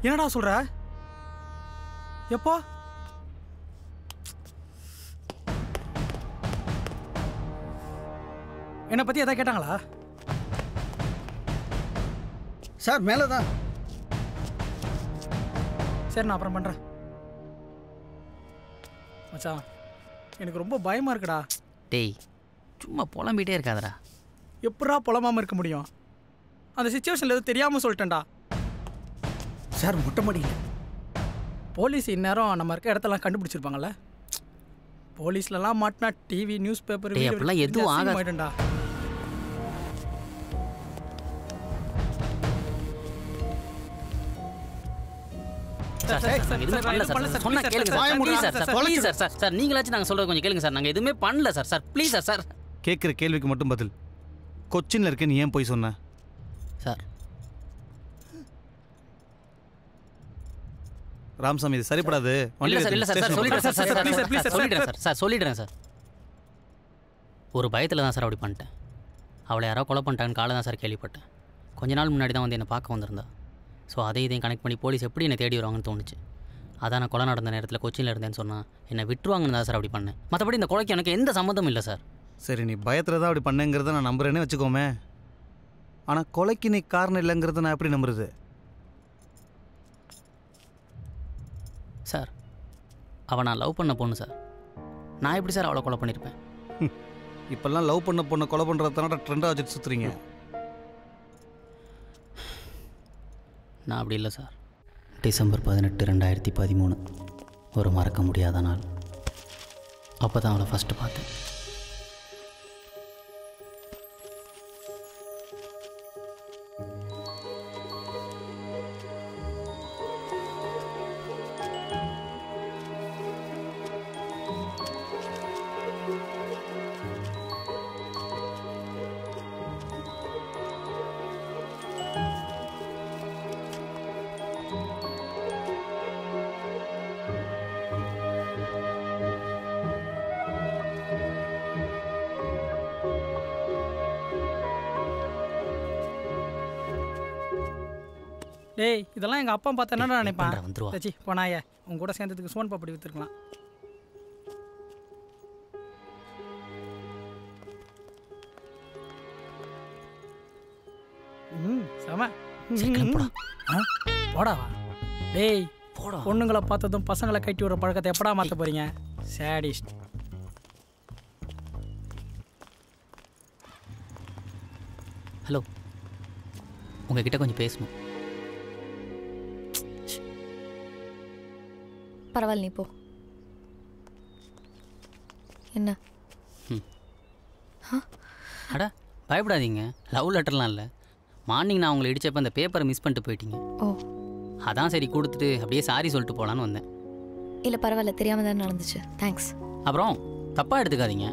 என்னடா சொல்ற? எப்போ? என்னை பத்தி எதாவது கேட்டாங்களா? சார் மேலே தான். சரி, நான் அப்புறம் பண்றேன். மச்சான், எனக்கு ரொம்ப பயமா இருக்குடா. டேய், சும்மா புலம்பிட்டே இருக்காதடா. எப்படா புலமாம இருக்க முடியும்? அந்த சிச்சுவேஷன்ல எதுவும் தெரியாம சொல்லிட்டேன்டா. சார் மொட்டை மாடியில் போலீஸ் இந்நேரம் நம்ம இருக்க இடத்தெல்லாம் கண்டுபிடிச்சிருப்பாங்கல்ல. போலீஸ்லலாம் மாட்டினா டிவி நியூஸ் பேப்பர் அப்படிலாம் எதுவும் ஆகாதுடா. நீங்களாச்சும் நாங்க சொல்றது கொஞ்சம் கேளுங்க சார். நாங்க எதுவுமே பண்ணல sir. Sir please sir. Sir கேட்குற கேள்விக்கு மட்டும் பதில். கொச்சின்ல இருக்க நீ ஏன் போய் சொன்ன? சார் ராமசாமி, இது சரிப்படாது. சொல்லிடுறேன் சார். ஒரு பயத்தில் தான் சார் அப்படி பண்ணிட்டேன். அவளை யாரோ கொலை பண்ணிட்டாங்கன்னு காலை தான் சார் கேள்விப்பட்டேன். கொஞ்ச நாள் முன்னாடி தான் வந்து என்னை பார்க்க வந்திருந்தா. ஸோ இதையும் கனெக்ட் பண்ணி போலீஸ் எப்படி என்னை தேடி வருவாங்கன்னு தோணுச்சு. அதான் நான் கொலை நடந்த நேரத்தில் கொச்சினில் இருந்தேன்னு சொன்னால் என்னை விட்டுருவாங்கன்னு தான் சார் அப்படி பண்ணேன். மற்றபடி இந்த கொலைக்கு எனக்கு எந்த சம்மந்தமும் இல்லை சார். சரி, நீ பயத்தில் தான் அப்படி பண்ணேங்கிறத நான் நம்புறேன்னே வச்சுக்கோமே. ஆனால் கொலைக்கு நீ காரணம் இல்லைங்கிறத நான் எப்படி நம்புறது? சார், அவள் நான் லவ் பண்ண பொண்ணு சார். நான் எப்படி சார் அவளை கொலை பண்ணியிருப்பேன்? இப்போல்லாம் லவ் பண்ண பொண்ணை கொலை பண்ணுறதுனால ட்ரெண்டாக வச்சுட்டு சுற்றுறீங்க. நான் அப்படி இல்லை சார். டிசம்பர் 18, 2013 ஒரு மறக்க முடியாத நாள். அப்போ தான் அவளை ஃபஸ்ட்டு பார்த்தேன். டேய், இதெல்லாம் எங்கள் அப்பா பார்த்தா என்ன நினைப்பான்? வந்துருவா. தச்சி போனாயே, உங்க கூட சேர்ந்ததுக்கு சோன் பாப்படி விற்றுருக்கலாம். செம. போடாவா? டேய், பொண்ணுங்களை பார்த்ததும் பசங்களை கட்டி விடுற பழக்கத்தை எப்படா மாற்ற போறீங்க? சேடிஸ்ட். ஹலோ, உங்ககிட்ட கொஞ்சம் பேசணும். பரவாயில்ல, நீ போ. என்ன? அடா, பயப்படாதீங்க. லவ் லெட்டர்லாம் இல்லை. மார்னிங் நான் உங்களை இடிச்சப்போ அந்த பேப்பரை மிஸ் பண்ணிட்டு போயிட்டீங்க. ஓ, அதான் சரி கொடுத்துட்டு அப்படியே சாரி சொல்லிட்டு போகலான்னு வந்தேன். இல்லை பரவாயில்ல, தெரியாமல் தான் நடந்துச்சு. தேங்க்ஸ். அப்புறம் தப்பாக எடுத்துக்காதீங்க.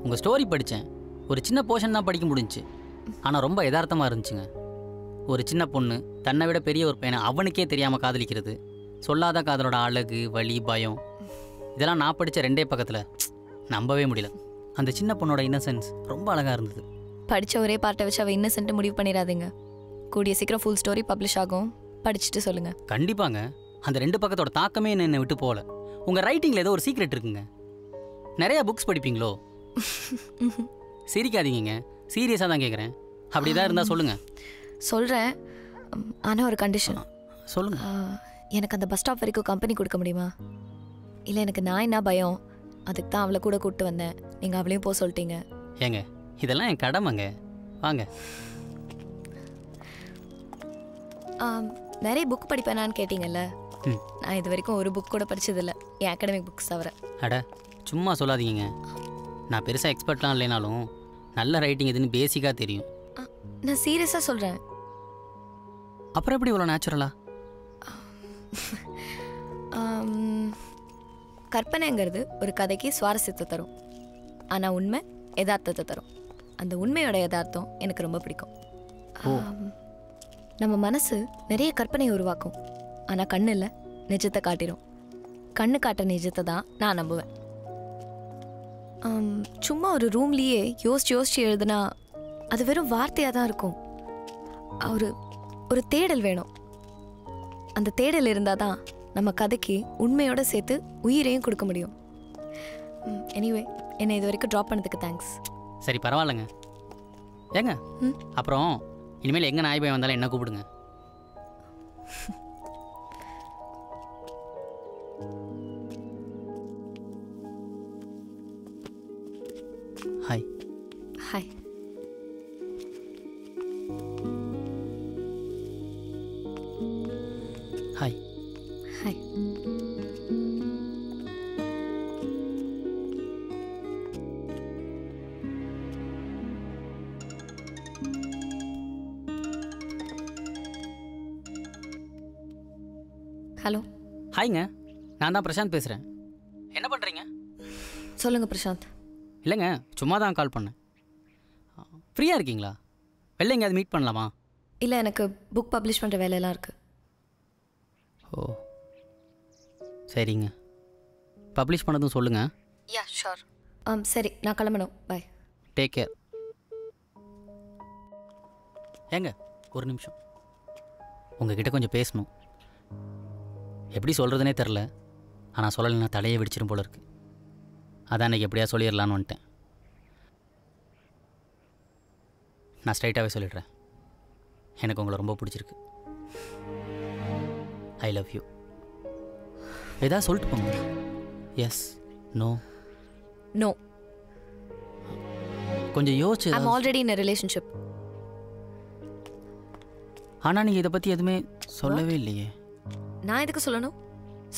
உங்கள் ஸ்டோரி படித்தேன். ஒரு சின்ன போர்ஷன் தான் படிக்க முடிஞ்சிச்சு. ஆனால் ரொம்ப யதார்த்தமாக இருந்துச்சுங்க. ஒரு சின்ன பொண்ணு தன்னை விட பெரிய ஒரு பையனை அவனுக்கே தெரியாமல் காதலிக்கிறது, சொல்லாத காதலோட அழகு, வலி, பயம், இதெல்லாம் நான் படித்த 2 பக்கத்தில் நம்பவே முடியல. அந்த சின்ன பொண்ணோட இன்னசென்ஸ் ரொம்ப அழகாக இருந்தது. படித்த ஒரே பார்ட்டை வச்சு அவள் இன்னசென்ட்டு முடிவு பண்ணிடாதீங்க. கூடிய சீக்கிரம் ஃபுல் ஸ்டோரி பப்ளிஷ் ஆகும். படிச்சுட்டு சொல்லுங்கள். கண்டிப்பாங்க. அந்த 2 பக்கத்தோட தாக்கமே என்னை விட்டு போகல. உங்கள் ரைட்டிங்கில் ஏதோ ஒரு சீக்ரெட் இருக்குங்க. நிறையா புக்ஸ் படிப்பீங்களோ? சிரிக்காதீங்க, சீரியஸாக தான் கேட்குறேன். அப்படி தான் இருந்தால் சொல்லுங்கள். சொல்கிறேன், ஆனால் ஒரு கண்டிஷன். சொல்லுங்கள். எனக்கு அந்த பஸ் ஸ்டாப் வரைக்கும் கம்பெனி கொடுக்க முடியுமா? இல்லை, எனக்கு நான் என்ன பயம், அதுக்கு தான் அவளை கூட கூப்பிட்டு வந்தேன். நீங்கள் அவளையும் போக சொல்லிட்டீங்க. ஏங்க, இதெல்லாம் என் கடமைங்க. வாங்க. நிறைய புக் படிப்பேனான்னு கேட்டிங்கல்ல. நான் இது வரைக்கும் ஒரு புக் கூட படித்ததில்லை, என் அகாடமிக் புக்ஸ் தவிர. அட, சும்மா சொல்லாதீங்க. நான் பெருசாக எக்ஸ்பர்ட்லாம் இல்லைனாலும் நல்ல ரைட்டிங் எதுன்னு பேசிக்காக தெரியும். நான் சீரியஸாக சொல்கிறேன். அப்புறம் எப்படி இவ்வளோ நேச்சுரலா? கற்பனைங்கிறது ஒரு கதைக்கு சுவாரஸ்யத்தை தரும், ஆனால் உண்மை யதார்த்தத்தை தரும். அந்த உண்மையோட யதார்த்தம் எனக்கு ரொம்ப பிடிக்கும். நம்ம மனசு நிறைய கற்பனையை உருவாக்கும், ஆனால் கண்ணு இல்லை, நிஜத்தை காட்டிடும். கண்ணு காட்ட நிஜத்தை தான் நான் நம்புவேன். சும்மா ஒரு ரூம்லேயே யோசிச்சு எழுதுனா அது வெறும் வார்த்தையாக தான் இருக்கும். ஒரு தேடல் வேணும். அந்த தேடல் இருந்தால் தான் நம்ம கதைக்கு உண்மையோட சேர்த்து உயிரையும் கொடுக்க முடியும். எனிவே என்னை இது வரைக்கும் ட்ராப் பண்ணதுக்கு தேங்க்ஸ். சரி பரவாயில்லைங்க. ஏங்க அப்புறம் இனிமேல் எங்கே நாய் பயம் வந்தாலும் என்ன கூப்பிடுங்க. Hi. Hi. Hi. Hi. Hello. ஹாய்ங்க, நான் தான் பிரசாந்த் பேசுகிறேன். என்ன பண்ணுறீங்க? சொல்லுங்கள் பிரசாந்த். இல்லைங்க, சும்மா தான் கால் பண்ணேன். ஃப்ரீயாக இருக்கீங்களா? வெளில எங்கேயாவது மீட் பண்ணலாமா? இல்லை, எனக்கு புக் பப்ளிஷ் பண்ணுற வேலையெல்லாம் இருக்குது. ஓ சரிங்க, பப்ளிஷ் பண்ணதும் சொல்லுங்கள். Yeah sure. சரி, நான் கிளம்பணும். பாய். Take care. ஏங்க ஒரு நிமிஷம், உங்ககிட்ட கொஞ்சம் பேசணும். எப்படி சொல்கிறதுனே தெரில, ஆனால் சொல்லலைன்னா தலையே வெடிச்சிடும் போல இருக்கு. அதான் அன்றைக்கி எப்படியா சொல்லிடலான்னு வந்துட்டேன். நான் ஸ்ட்ரைட்டாகவே சொல்லிடுறேன், எனக்கு உங்களை ரொம்ப பிடிச்சிருக்கு. I love you. ஏதாவது சொல்லிட்டு போங்க. Yes, no. நோ. கொஞ்சம் யோசிச்சு. I am already in a relationship. ஆனால் நீங்கள் இதை பற்றி எதுவுமே சொல்லவே இல்லையே. நான் எதுக்கு சொல்லணும்?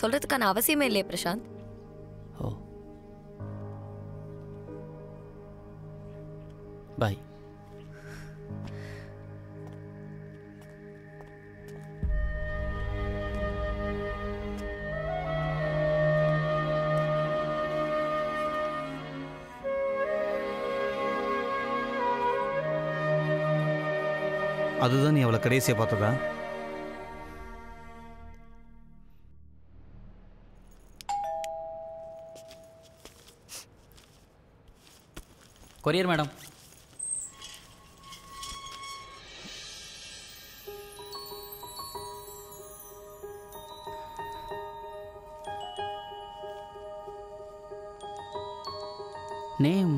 சொல்கிறதுக்கான அவசியமே இல்லையே பிரசாந்த். ஓ பாய். அதுதான் நீ அவளை கடைசியாக பார்த்ததா? Courier madam. நேம்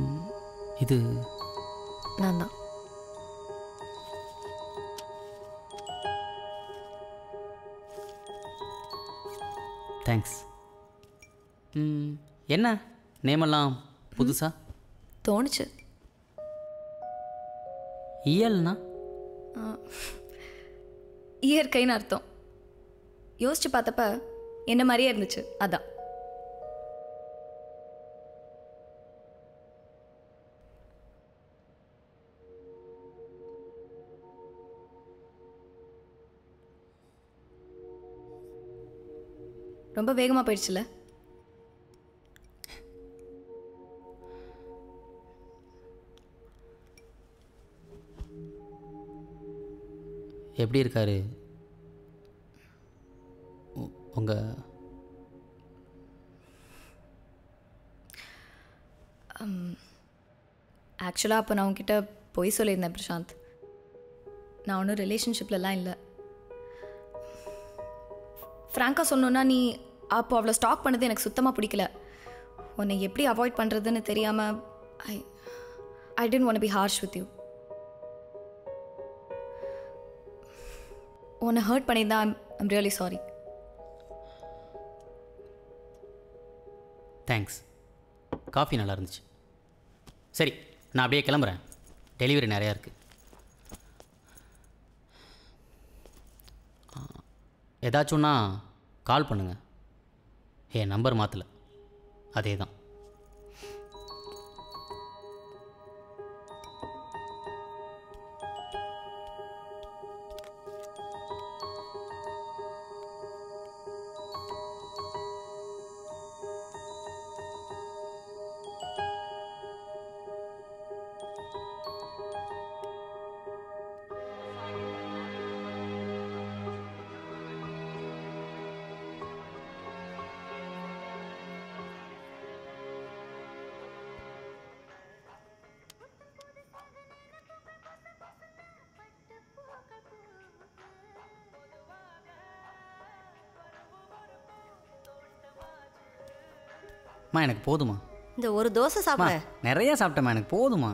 இது நான் தான். தேங்க்ஸ். என்ன நேமெல்லாம் புதுசா தோணுச்சு. இயல்னா இயற்கைன்னு அர்த்தம். யோசிச்சு பார்த்தப்ப என்ன மாதிரியே இருந்துச்சு, அதான். ரொம்ப வேகமாக போயிடுச்சுல. எப்படி இருக்காரு உங்க? ஆக்சுவலாக அப்போ நான் உங்ககிட்ட பொய் சொல்லியிருந்தேன் பிரசாந்த். நான் ஒன்றும் ரிலேஷன்ஷிப்லலாம் இல்லை. ஃப்ராங்காக சொன்னோன்னா, நீ அப்போ அவ்வளோ ஸ்டாக் பண்ணது எனக்கு சுத்தமாக பிடிக்கல. உன்னை எப்படி அவாய்ட் பண்ணுறதுன்னு தெரியாமல் I don't want be harsh with you. உன்னை ஹர்ட் பண்ணியிருந்தா I'm really sorry. Thanks. Coffee நல்லா இருந்துச்சு. சரி, நான் அப்படியே கிளம்புறேன். டெலிவரி நிறையா இருக்குது. ஏதாச்சும்னா கால் பண்ணுங்கள். என் நம்பர் மாற்றலை, அதே தான். அம்மா எனக்கு போதுமா. இந்த ஒரு தோசை சாப்பிட நிறைய சாப்பிட்டேம்மா, எனக்கு போதுமா.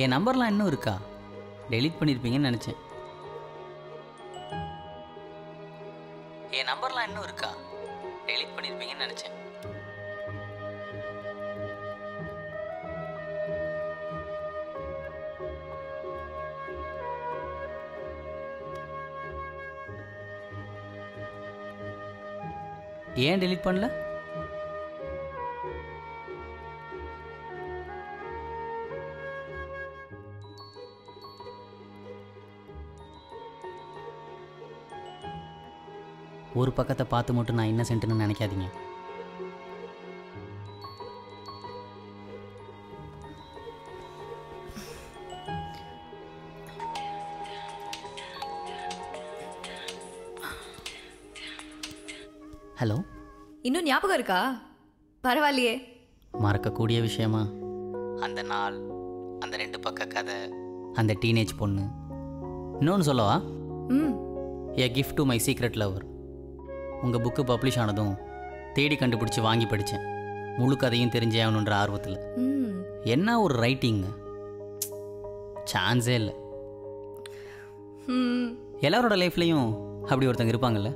என் நம்பர்லாம் இன்னும் இருக்கா? டெலீட் பண்ணியிருப்பீங்கன்னு நினச்சேன். என் நம்பர்லாம் இன்னும் இருக்கா? டெலீட் பண்ணியிருப்பீங்கன்னு நினச்சேன். ஏன் டெலீட் பண்ணல? ஒரு பக்கத்தை பார்த்து மட்டும் நான் இன்னசென்ட்னு நினைக்காதீங்க. ஹலோ, இன்னும் ஞாபகம் இருக்கா? பரவாயில்லையே. மறக்கக்கூடிய விஷயமா? அந்த நாள், அந்த 2 பக்க கதை, அந்த டீனேஜ் பொண்ணு. இன்னொன்று சொல்லவா? A gift to my secret lover. உங்கள் புக்கு பப்ளிஷ் ஆனதும் தேடி கண்டுபிடிச்சி வாங்கி படித்தேன். முழு கதையும் தெரிஞ்சே ஆகணுன்ற ஆர்வத்தில். என்ன ஒரு ரைட்டிங்க, சான்ஸே இல்லை. எல்லாரோட லைஃப்லையும் அப்படி ஒருத்தங்க இருப்பாங்கல்ல.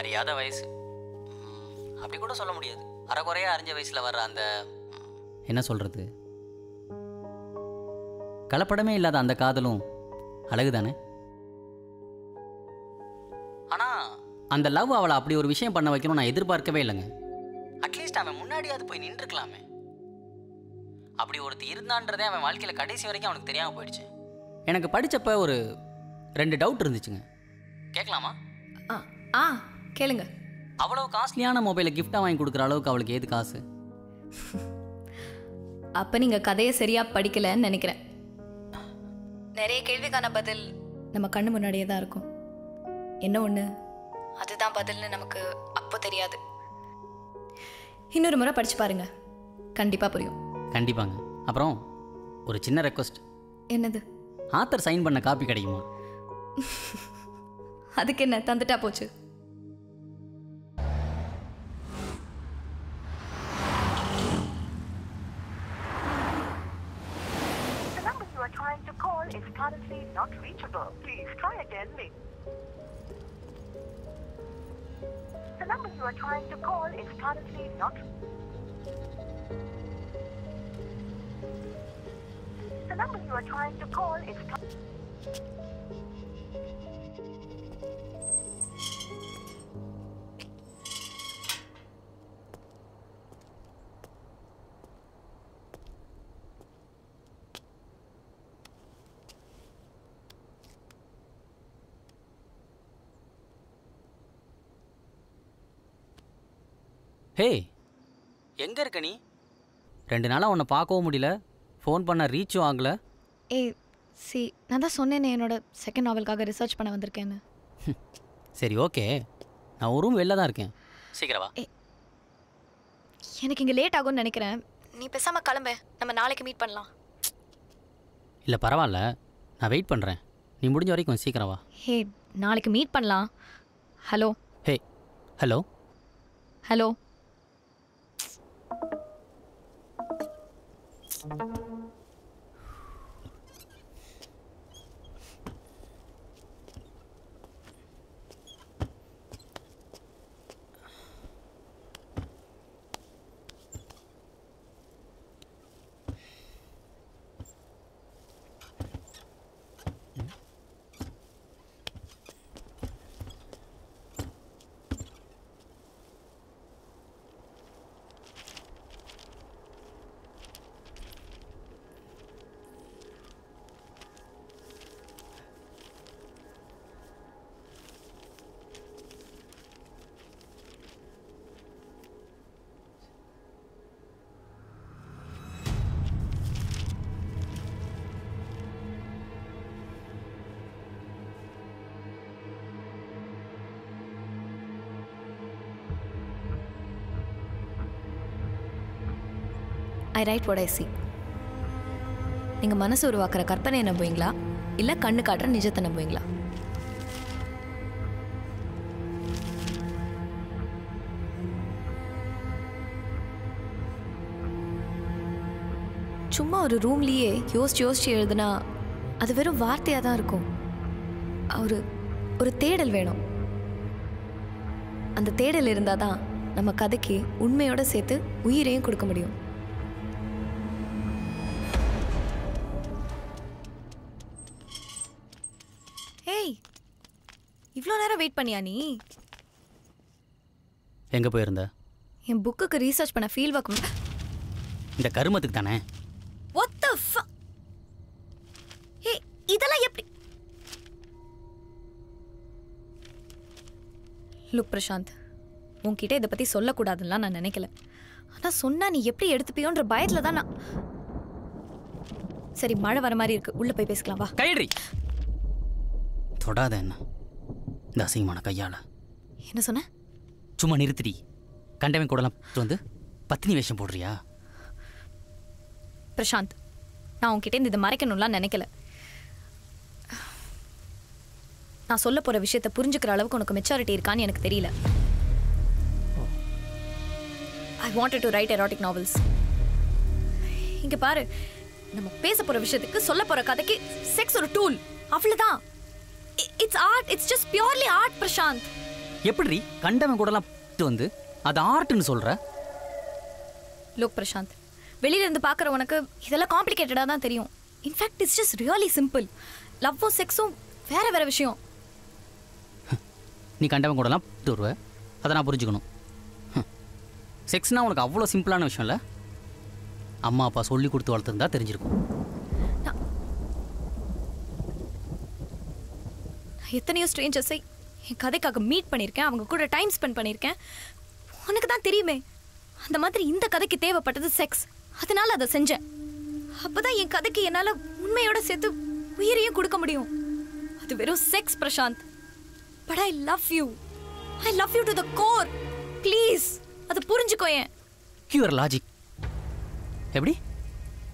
அறியாத வயசு, அப்படி கூட சொல்ல முடியாது, அரைக்குறையாக அறிஞ்ச வயசில் வர்ற அந்த, என்ன சொல்கிறது, கலப்படமே இல்லாத அந்த காதலும் அழகு தானே. ஆனால் அந்த லவ் அவளை அப்படி ஒரு விஷயம் பண்ண வைக்கணும் நான் எதிர்பார்க்கவே இல்லைங்க. அட்லீஸ்ட் அவன் முன்னாடியாவது போய் நின்றுக்கலாமே. அப்படி ஒருத்தர் இருந்தான்றதே அவன் வாழ்க்கையில் கடைசி வரைக்கும் அவனுக்கு தெரியாமல் போயிடுச்சு. எனக்கு படித்தப்போ ஒரு 2 டவுட் இருந்துச்சுங்க. கேட்கலாமா? ஆ கேளுங்க. அவ்வளோ காஸ்ட்லியான மொபைலை கிஃப்டாக வாங்கி கொடுக்குற அளவுக்கு அவளுக்கு ஏது காசு? அப்போ நீங்கள் கதையை சரியாக படிக்கலைன்னு நினைக்கிறேன். நிறைய கேள்விக்கான பதில் நம்ம கண்ணு முன்னாடியே தான் இருக்கும். என்ன ஒன்று, அதுதான் பதில்னு நமக்கு அப்போ தெரியாது. இன்னொரு முறை படித்து பாருங்க, கண்டிப்பாக புரியும். கண்டிப்பாங்க. அப்புறம் ஒரு சின்ன ரெக்வஸ்ட். என்னது? ஆத்தர் சைன் பண்ண காப்பி கிடைக்குமா? அதுக்கு என்ன, தந்துட்டா போச்சு. Trying to call is currently not reachable. Please try again later. The number you are trying to call is currently not. The number you are trying to call is. ஹே, எங்கே இருக்க நீ? 2 நாளாக உன்னை பார்க்கவும் முடியல, ஃபோன் பண்ண ரீச்சும் ஆகலை. நான் தான் சொன்னேனே என்னோட செகண்ட் நாவலுக்காக ரிசர்ச் பண்ண வந்திருக்கேன்னு. சரி, ஓகே, நான் ஒரு ரூம் வெளில தான் இருக்கேன், சீக்கிரம் வா. எனக்கு இங்கே லேட் ஆகும்னு நினைக்கிறேன். நீ பேசாமல் கிளம்பு, நம்ம நாளைக்கு மீட் பண்ணலாம். இல்லை பரவாயில்ல, நான் வெயிட் பண்ணுறேன். நீ முடிஞ்ச வரைக்கும் சீக்கிரம் வா. ஹே, நாளைக்கு மீட் பண்ணலாம். Hello. Hey, hello. Hello. I write what I see. நீங்கள் மனசு உருவாக்குற கற்பனை நம்புவீங்களா இல்லை கண்ணு காட்டுற நிஜத்தை நம்புவீங்களா? சும்மா ஒரு ரூம்லேயே யோசிச்சு எழுதுனா அது வெறும் வார்த்தையாக தான் இருக்கும். ஒரு தேடல் வேணும். அந்த தேடல் இருந்தால் தான் நம்ம கதைக்கு உண்மையோட சேர்த்து உயிரையும் கொடுக்க முடியும். ஏய், இவ்வளோ நேரம் வெயிட் பண்ணியா நீ? எங்கே போயிருந்த? என் புக்குக்கு ரீசர்ச் பண்ண ஃபீல் ஒர்க். இந்த கருமத்துக்கு தானே. What the fuck? ஏய், இதெல்லாம் எப்படி? லுக் பிரசாந்த், உன்கிட்ட இதை பற்றி சொல்லக்கூடாதுலாம் நான் நினைக்கல. ஆனால் சொன்னா நீ எப்படி எடுத்துப்பியோன்ற பயத்தில் தான் நான். சரி, மழை வர மாதிரி இருக்கு, உள்ள போய் பேசலாம் வா. கையடி. தொடாத என்ன இந்த அசிங்கமான கையால். என்ன சொன்ன? சும்மா நிறுத்திடி. கண்டவன் கூடலாம் வந்து பத்தினி வேஷம் போடுறியா? பிரசாந்த், நான் உன்கிட்ட இதை மறைக்கணும்லாம் நினைக்கல. நான் சொல்ல போகிற விஷயத்தை புரிஞ்சுக்கிற அளவுக்கு உனக்கு மெச்சாரிட்டி இருக்கான்னு எனக்கு தெரியல. I wanted to write erotic novels. இங்க பாரு, நம்ம பேச போற விஷயத்துக்கு சொல்ல போற கதைக்கு செக்ஸ் ஒரு டூல், அவ்வளவுதான். It's art, it's just purely art Prashanth. எப்படி கண்டவன் கூடலாம் வந்து அது ஆர்ட்னு சொல்ற? லுக் பிரசாந்த், வெளியில இருந்து பார்க்குற உனக்கு இதெல்லாம் காம்ப்ளிகேட்டடாக தான் தெரியும். In fact it's just really simple. லவ்வும் செக்ஸும் வேற வேற விஷயம். நீ கண்டவன் கூடலாம் வருவ, அதை நான் புரிஞ்சுக்கணும். செக்ஸ்னா உனக்கு அவ்வளோ சிம்பிளான விஷயம் இல்லை. அம்மா அப்பா சொல்லி கொடுத்து வளர்த்துருந்தா தெரிஞ்சிருக்கும். நான் எத்தனையோ ஸ்ட்ரேஞ்சர்ஸை என் கதைக்காக மீட் பண்ணியிருக்கேன், அவங்க கூட டைம் ஸ்பெண்ட் பண்ணியிருக்கேன். உனக்கு தான் தெரியுமே, அந்த மாதிரி இந்த கதைக்கு தேவைப்பட்டது செக்ஸ். அதனால அதை செஞ்சேன். அப்போதான் என் கதைக்கு என்னால் உண்மையோட சேர்த்து உயிரையும் கொடுக்க முடியும். அது வெறும் sex Prashanth. But I love you. I love you to the core. Please அது புரிஞ்சுக்கோ. ஏன் யுவர் லாஜிக் எப்படி?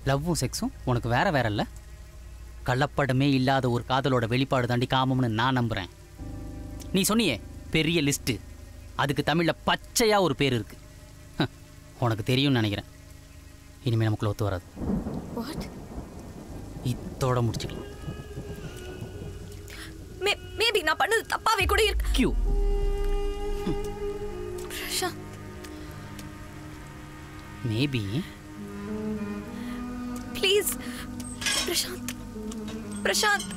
லவ்வும் செக்ஸும் உனக்கு வேற வேற இல்லை. கள்ளப்படமே இல்லாத ஒரு காதலோட வெளிப்பாடு தாண்டி காமம்னு நான் நம்புகிறேன். நீ சொன்னியே பெரிய லிஸ்ட்டு, அதுக்கு தமிழில் பச்சையாக ஒரு பேர் இருக்கு. உனக்கு தெரியும்னு நினைக்கிறேன். இனிமேல் நமக்குள்ள ஒத்து வராது. வாட்? இதோட முடிச்சுக்கலாம். மேபி நான் பண்ணது தப்பாவே கூட இருக்கு. கியூ பிரசாந்த், மேபி ப்ளீஸ் பிரசாந்த். பிரசாந்த்,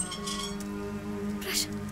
பிரசாந்த்.